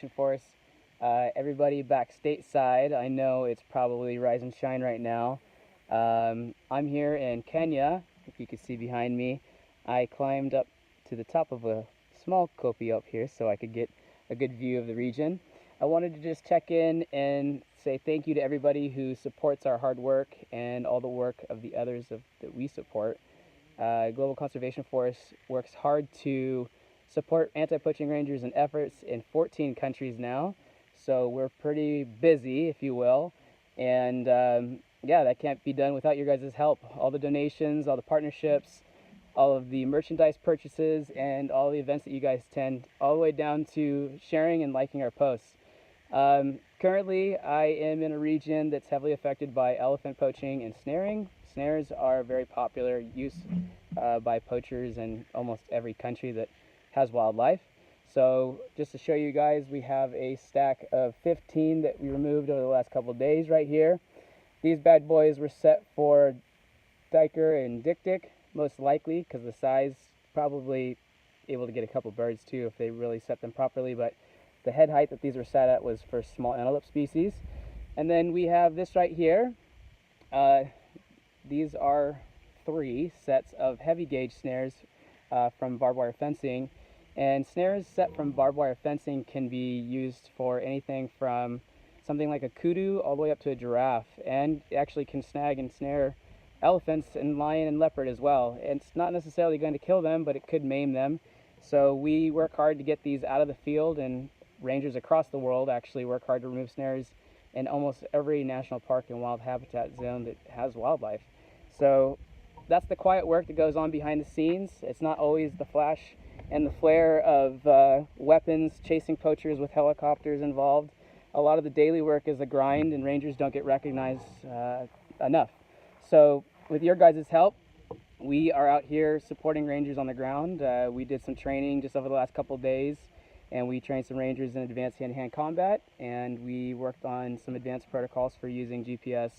Conservation Force. Everybody back stateside, I know it's probably rise and shine right now. I'm here in Kenya, if you can see behind me. I climbed up to the top of a small kopi up here so I could get a good view of the region. I wanted to just check in and say thank you to everybody who supports our hard work and all the work of the others that we support. Global Conservation Force works hard to support anti-poaching rangers and efforts in 14 countries now. So we're pretty busy, if you will. And yeah, that can't be done without your guys' help. All the donations, all the partnerships, all of the merchandise purchases, and all the events that you guys attend, all the way down to sharing and liking our posts. Currently, I am in a region that's heavily affected by elephant poaching and snaring. Snares are very popular use by poachers in almost every country that has wildlife. So just to show you guys, we have a stack of 15 that we removed over the last couple of days right here. These bad boys were set for Diker and Dik-Dik, most likely, because the size, probably able to get a couple birds too if they really set them properly, but the head height that these were set at was for small antelope species. And then we have this right here. These are 3 sets of heavy gauge snares from barbed wire fencing. And snares set from barbed wire fencing can be used for anything from something like a kudu all the way up to a giraffe, and actually can snag and snare elephants and lion and leopard as well. It's not necessarily going to kill them, but it could maim them. So we work hard to get these out of the field, and rangers across the world actually work hard to remove snares in almost every national park and wild habitat zone that has wildlife. So that's the quiet work that goes on behind the scenes. It's not always the flash and the flare of weapons chasing poachers with helicopters involved. A lot of the daily work is a grind, and rangers don't get recognized enough. So with your guys' help, we are out here supporting rangers on the ground. We did some training just over the last couple of days, and we trained some rangers in advanced hand-to-hand combat, and we worked on some advanced protocols for using GPS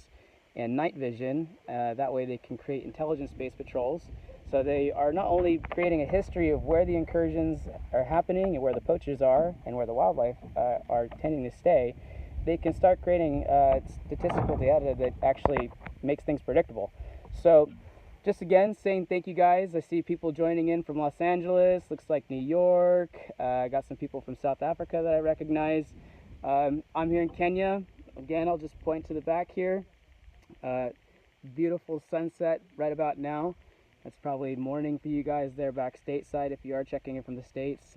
and night vision. That way they can create intelligence-based patrols. So they are not only creating a history of where the incursions are happening and where the poachers are and where the wildlife are tending to stay, they can start creating statistical data that actually makes things predictable. So just again, saying thank you guys. I see people joining in from Los Angeles, looks like New York. I got some people from South Africa that I recognize. I'm here in Kenya. Again, I'll just point to the back here. Beautiful sunset right about now. It's probably morning for you guys there back stateside if you are checking in from the States.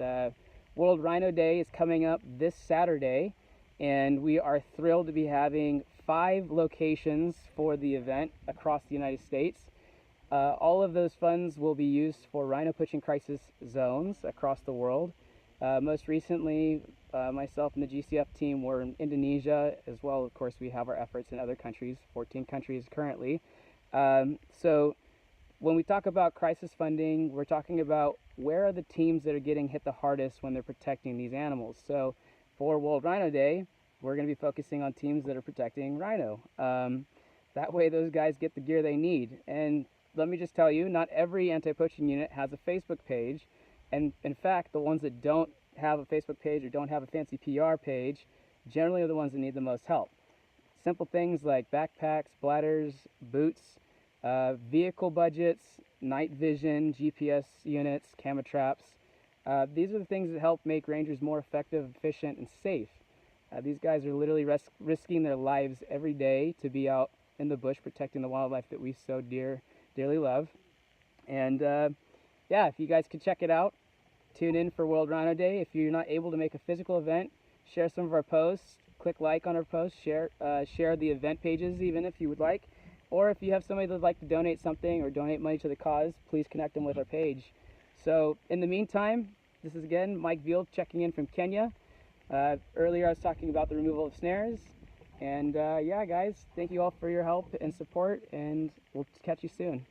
World Rhino Day is coming up this Saturday, and we are thrilled to be having 5 locations for the event across the United States. All of those funds will be used for rhino poaching crisis zones across the world. Most recently, myself and the GCF team were in Indonesia as well. Of course, we have our efforts in other countries, 14 countries currently. So when we talk about crisis funding, we're talking about where are the teams that are getting hit the hardest when they're protecting these animals. So for World Rhino Day, we're going to be focusing on teams that are protecting rhino. That way those guys get the gear they need. And let me just tell you, not every anti-poaching unit has a Facebook page. And in fact, the ones that don't have a Facebook page or don't have a fancy PR page generally are the ones that need the most help. Simple things like backpacks, bladders, boots, vehicle budgets, night vision, GPS units, camera traps. These are the things that help make rangers more effective, efficient, and safe. These guys are literally risking their lives every day to be out in the bush protecting the wildlife that we so dearly love. And yeah, if you guys could check it out, tune in for World Rhino Day. If you're not able to make a physical event, share some of our posts, click like on our posts, share the event pages even if you would like. Or if you have somebody that would like to donate something or donate money to the cause, please connect them with our page. So in the meantime, this is again Mike Veal checking in from Kenya. Earlier I was talking about the removal of snares. And yeah, guys, thank you all for your help and support, and we'll catch you soon.